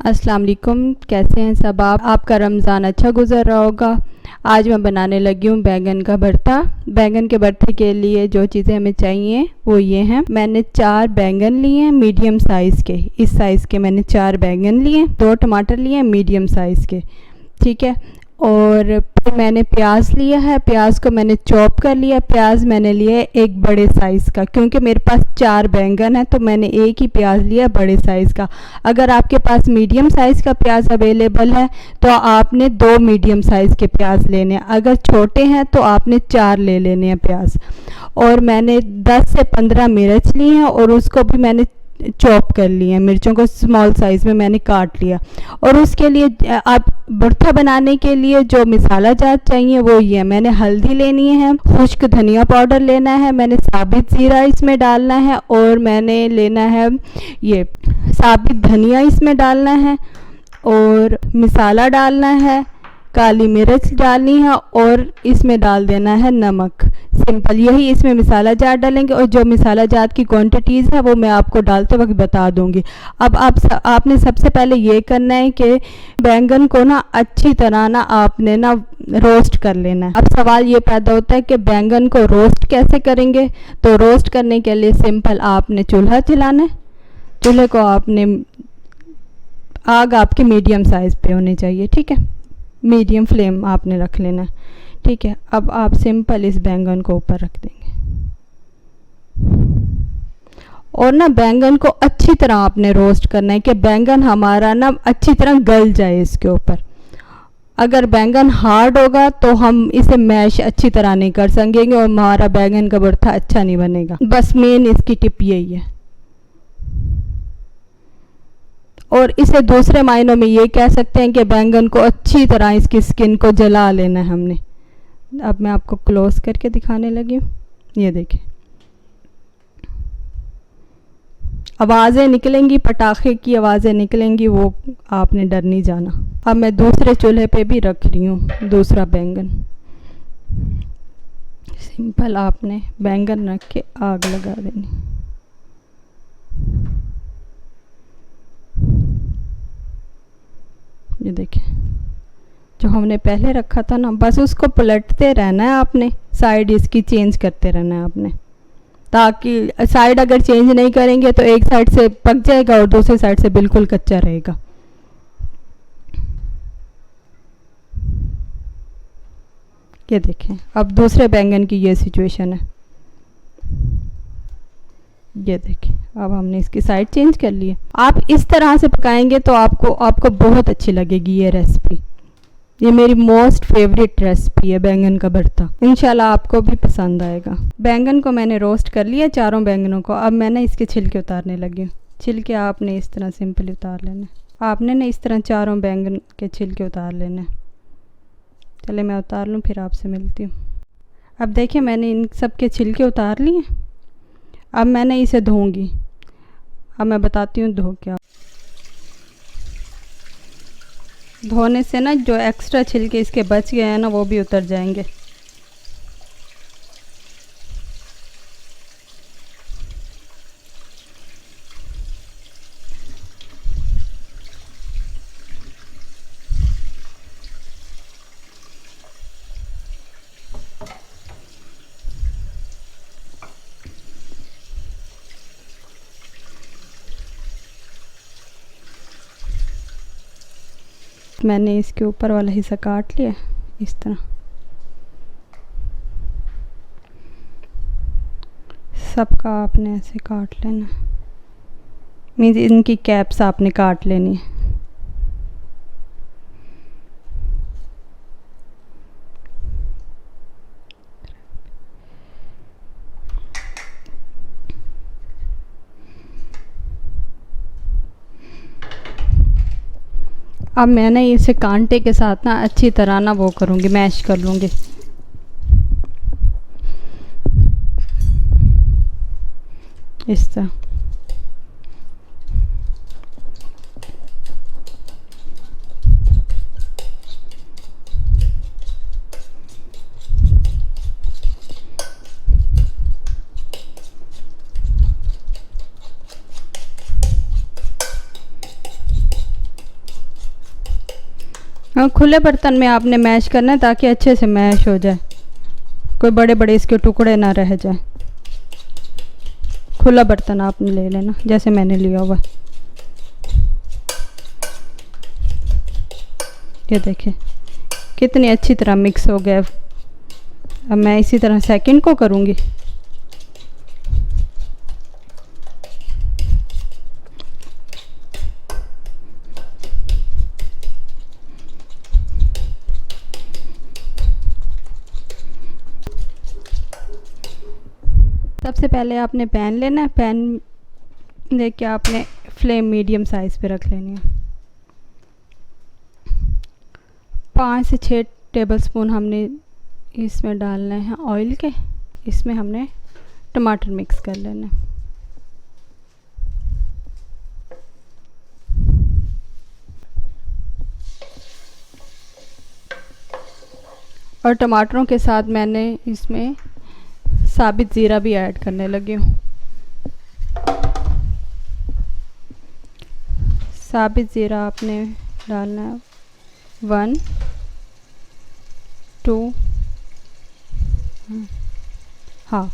अस्सलाम वालेकुम। कैसे हैं सब आप? आपका रमज़ान अच्छा गुजर रहा होगा। आज मैं बनाने लगी हूँ बैंगन का भरता। बैंगन के भरते के लिए जो चीज़ें हमें चाहिए वो ये हैं। मैंने 4 बैंगन लिए हैं मीडियम साइज़ के। इस साइज़ के मैंने 4 बैंगन लिए, 2 टमाटर लिए मीडियम साइज़ के, ठीक है। और फिर मैंने प्याज लिया है, प्याज को मैंने चॉप कर लिया। प्याज मैंने लिया एक बड़े साइज़ का, क्योंकि मेरे पास 4 बैंगन है तो मैंने एक ही प्याज लिया बड़े साइज़ का। अगर आपके पास मीडियम साइज़ का प्याज अवेलेबल है तो आपने 2 मीडियम साइज़ के प्याज लेने हैं। अगर छोटे हैं तो आपने 4 ले लेने हैं प्याज। और मैंने 10 से 15 मिर्च ली हैं और उसको भी मैंने चॉप कर लिए। मिर्चों को स्मॉल साइज़ में मैंने काट लिया। और उसके लिए आप भरता बनाने के लिए जो मसाला जात चाहिए वो ये है। मैंने हल्दी लेनी है, खुश्क धनिया पाउडर लेना है, मैंने साबित ज़ीरा इसमें डालना है, और मैंने लेना है ये साबित धनिया इसमें डालना है, और मसाला डालना है, काली मिर्च डालनी है, और इसमें डाल देना है नमक। सिंपल यही इसमें मसाला जात डालेंगे। और जो मसाला जात की क्वांटिटीज़ है वो मैं आपको डालते वक्त बता दूंगी। अब आपने सबसे पहले ये करना है कि बैंगन को ना अच्छी तरह ना आपने ना रोस्ट कर लेना है। अब सवाल ये पैदा होता है कि बैंगन को रोस्ट कैसे करेंगे। तो रोस्ट करने के लिए सिंपल आपने चूल्हा जलाना है। चूल्हे को आपने आग आपकी मीडियम साइज़ पे होनी चाहिए, ठीक है। मीडियम फ्लेम आपने रख लेना है, ठीक है। अब आप सिंपल इस बैंगन को ऊपर रख देंगे और ना बैंगन को अच्छी तरह आपने रोस्ट करना है कि बैंगन हमारा ना अच्छी तरह गल जाए इसके ऊपर। अगर बैंगन हार्ड होगा तो हम इसे मैश अच्छी तरह नहीं कर सकेंगे और हमारा बैंगन का भरता अच्छा नहीं बनेगा। बस मेन इसकी टिप यही है। और इसे दूसरे मायनों में ये कह सकते हैं कि बैंगन को अच्छी तरह इसकी स्किन को जला लेना है हमने। अब मैं आपको क्लोज करके दिखाने लगी हूँ, ये देखिए आवाज़ें निकलेंगी, पटाखे की आवाज़ें निकलेंगी, वो आपने डर नहीं जाना। अब मैं दूसरे चूल्हे पे भी रख रही हूँ दूसरा बैंगन। सिंपल आपने बैंगन रख के आग लगा देनी। ये देखिए जो हमने पहले रखा था ना, बस उसको पलटते रहना है आपने, साइड इसकी चेंज करते रहना है आपने, ताकि साइड अगर चेंज नहीं करेंगे तो एक साइड से पक जाएगा और दूसरी साइड से बिल्कुल कच्चा रहेगा। ये देखें अब दूसरे बैंगन की ये सिचुएशन है। ये देखिए अब हमने इसकी साइड चेंज कर ली है। आप इस तरह से पकाएंगे तो आपको बहुत अच्छी लगेगी ये रेसिपी। ये मेरी मोस्ट फेवरेट रेसिपी है बैंगन का भरता। इंशाल्लाह आपको भी पसंद आएगा। बैंगन को मैंने रोस्ट कर लिया, चारों बैंगनों को। अब मैं ना इसके छिलके उतारने लगी हूँ। छिलके आपने इस तरह सिंपली उतार लेना। आपने ना इस तरह चारों बैंगन के छिलके उतार लेने। चले मैं उतार लूँ फिर आपसे मिलती हूँ। अब देखिए मैंने इन सब के छिलके उतार लिए। अब मैंने इसे धोऊंगी। अब मैं बताती हूँ धो क्या। धोने से ना जो एक्स्ट्रा छिलके इसके बच गए हैं ना वो भी उतर जाएंगे। मैंने इसके ऊपर वाला हिस्सा काट लिया इस तरह। सबका आपने ऐसे काट लेना, मीन्स इनकी कैप्स आपने काट लेनी है। अब मैं ना इसे कांटे के साथ ना अच्छी तरह ना वो करूँगी, मैश कर लूँगी। इस तरह हाँ, खुले बर्तन में आपने मैश करना है ताकि अच्छे से मैश हो जाए, कोई बड़े बड़े इसके टुकड़े ना रह जाए। खुला बर्तन आपने ले लेना जैसे मैंने लिया हुआ। ये देखिए कितनी अच्छी तरह मिक्स हो गया। अब मैं इसी तरह सेकंड को करूँगी। सबसे पहले आपने पैन लेना है, पैन लेके आपने फ्लेम मीडियम साइज़ पे रख लेनी है। 5 से 6 टेबलस्पून हमने इसमें डालना है ऑयल के। इसमें हमने टमाटर मिक्स कर लेना है। और टमाटरों के साथ मैंने इसमें साबित ज़ीरा भी ऐड करने लगी हूँ। साबित ज़ीरा आपने डालना है 1 2, हाँ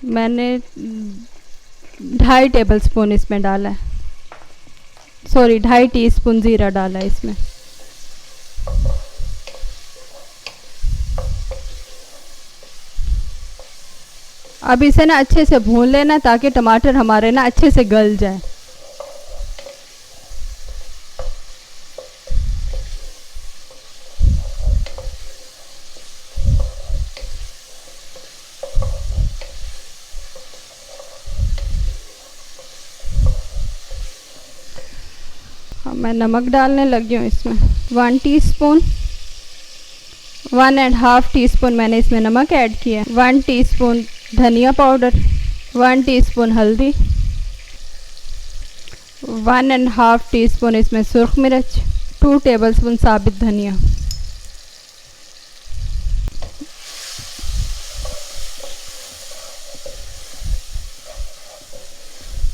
मैंने 2.5 टेबलस्पून इसमें डाला है, सॉरी 2.5 टीस्पून ज़ीरा डाला है इसमें। अब इसे ना अच्छे से भून लेना ताकि टमाटर हमारे ना अच्छे से गल जाए। अब मैं नमक डालने लगी हूँ इसमें 1 टीस्पून, 1.5 टीस्पून मैंने इसमें नमक ऐड किया। 1 टीस्पून धनिया पाउडर, 1 टीस्पून हल्दी, 1.5 टीस्पून इसमें सुर्ख मिर्च, 2 टेबलस्पून साबित धनिया।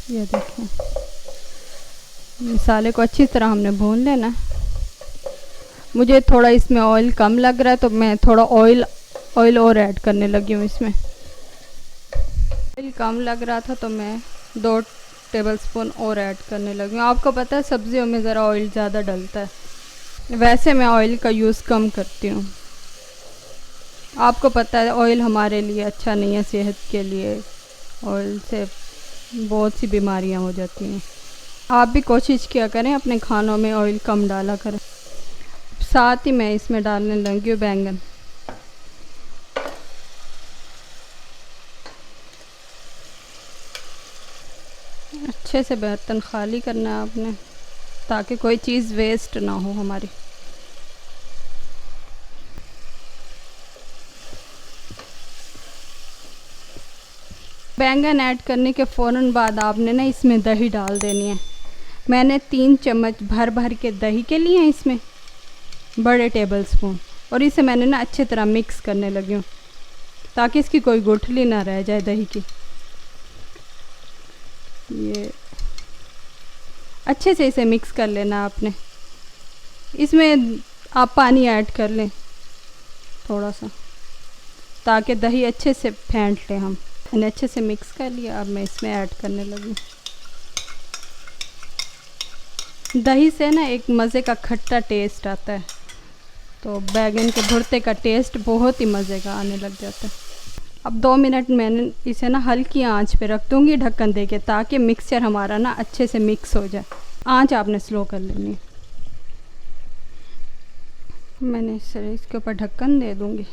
ये देखिए मसाले को अच्छी तरह हमने भून लेना। मुझे थोड़ा इसमें ऑयल कम लग रहा है तो मैं थोड़ा ऑयल और ऐड करने लगी हूँ इसमें। ऑयल कम लग रहा था तो मैं 2 टेबलस्पून और ऐड करने लगी हूँ। आपको पता है सब्जियों में ज़रा ऑयल ज़्यादा डलता है, वैसे मैं ऑयल का यूज़ कम करती हूँ। आपको पता है ऑयल हमारे लिए अच्छा नहीं है, सेहत के लिए ऑयल से बहुत सी बीमारियाँ हो जाती हैं। आप भी कोशिश किया करें अपने खानों में ऑयल कम डाला करें। साथ ही मैं इसमें डालने लगी हूँ बैंगन। अच्छे से बर्तन खाली करना है आपने ताकि कोई चीज़ वेस्ट ना हो हमारी। बैंगन ऐड करने के फ़ौरन बाद आपने ना इसमें दही डाल देनी है। मैंने 3 चम्मच भर भर के दही के लिए हैं इसमें, बड़े टेबलस्पून, और इसे मैंने ना अच्छी तरह मिक्स करने लगी हूँ ताकि इसकी कोई गुठली ना रह जाए दही की। ये अच्छे से इसे मिक्स कर लेना आपने। इसमें आप पानी ऐड कर लें थोड़ा सा ताकि दही अच्छे से फेंट लें हम। मैंने अच्छे से मिक्स कर लिया। अब मैं इसमें ऐड करने लगी। दही से ना एक मज़े का खट्टा टेस्ट आता है, तो बैगन के भुर्ते का टेस्ट बहुत ही मज़े का आने लग जाता है। अब 2 मिनट मैंने इसे ना हल्की आंच पे रख दूँगी ढक्कन दे के ताकि मिक्सचर हमारा ना अच्छे से मिक्स हो जाए। आंच आपने स्लो कर लेनी है। मैंने इसके ऊपर ढक्कन दे दूँगी।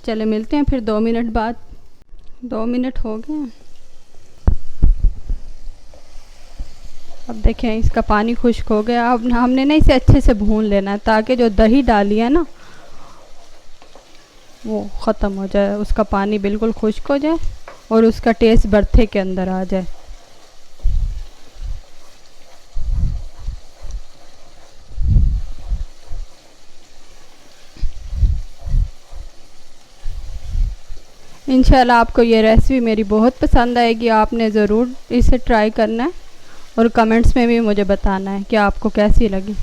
चले मिलते हैं फिर 2 मिनट बाद। 2 मिनट हो गए हैं। अब देखें इसका पानी खुश्क हो गया। अब हमने ना इसे अच्छे से भून लेना है ताकि जो दही डाली है ना वो ख़त्म हो जाए, उसका पानी बिल्कुल खुश्क हो जाए और उसका टेस्ट भरते के अंदर आ जाए। इंशाल्लाह आपको ये रेसिपी मेरी बहुत पसंद आएगी। आपने ज़रूर इसे ट्राई करना है और कमेंट्स में भी मुझे बताना है कि आपको कैसी लगी।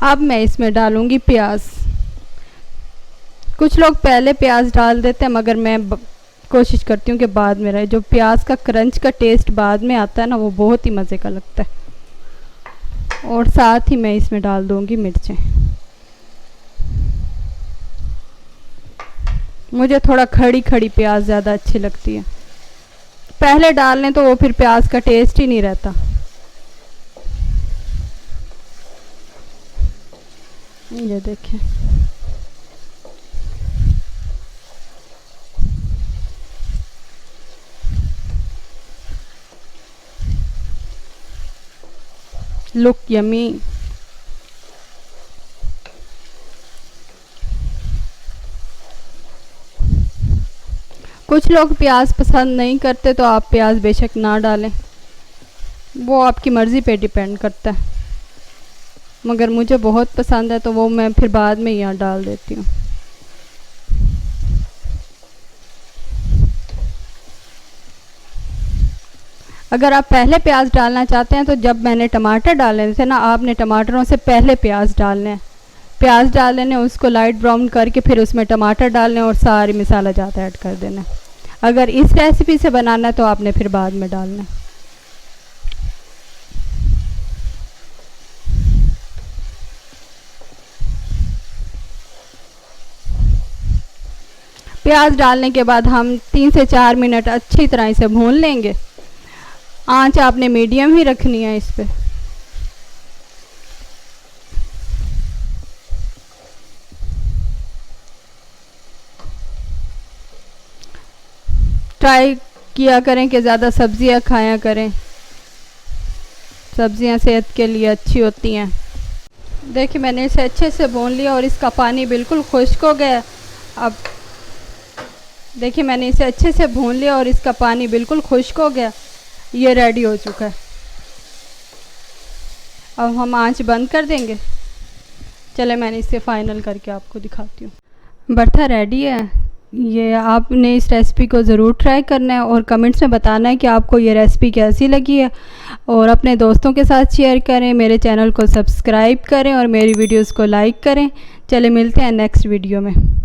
अब मैं इसमें डालूँगी प्याज। कुछ लोग पहले प्याज डाल देते हैं, मगर मैं कोशिश करती हूँ कि बाद में रहे। जो प्याज का क्रंच का टेस्ट बाद में आता है ना, वो बहुत ही मज़े का लगता है। और साथ ही मैं इसमें डाल दूँगी मिर्चें। मुझे थोड़ा खड़ी खड़ी प्याज ज़्यादा अच्छी लगती है। पहले डाल लें तो वो फिर प्याज का टेस्ट ही नहीं रहता। ये देखें, लुक यमी। कुछ लोग प्याज पसंद नहीं करते तो आप प्याज बेशक ना डालें, वो आपकी मर्ज़ी पे डिपेंड करता है। मगर मुझे बहुत पसंद है तो वो मैं फिर बाद में यहाँ डाल देती हूँ। अगर आप पहले प्याज डालना चाहते हैं तो जब मैंने टमाटर डाले थे ना, आपने टमाटरों से पहले प्याज डालने हैं। प्याज डाल लेने, उसको लाइट ब्राउन करके फिर उसमें टमाटर डालने और सारी मसाला ज़्यादा ऐड कर देना। अगर इस रेसिपी से बनाना है तो आपने फिर बाद में डालना है। प्याज डालने के बाद हम 3 से 4 मिनट अच्छी तरह इसे भून लेंगे। आंच आपने मीडियम ही रखनी है इस पे। ट्राई किया करें कि ज़्यादा सब्जियां खाया करें, सब्जियां सेहत के लिए अच्छी होती हैं। देखिए मैंने इसे अच्छे से भून लिया और इसका पानी बिल्कुल खुश्क हो गया। अब देखिए मैंने इसे अच्छे से भून लिया और इसका पानी बिल्कुल खुश्क हो गया। ये रेडी हो चुका है। अब हम आंच बंद कर देंगे। चले मैंने इसे फाइनल करके आपको दिखाती हूँ। भरता रेडी है। ये आपने इस रेसिपी को ज़रूर ट्राई करना है और कमेंट्स में बताना है कि आपको ये रेसिपी कैसी लगी है। और अपने दोस्तों के साथ शेयर करें, मेरे चैनल को सब्सक्राइब करें और मेरी वीडियोस को लाइक करें। चले मिलते हैं नेक्स्ट वीडियो में।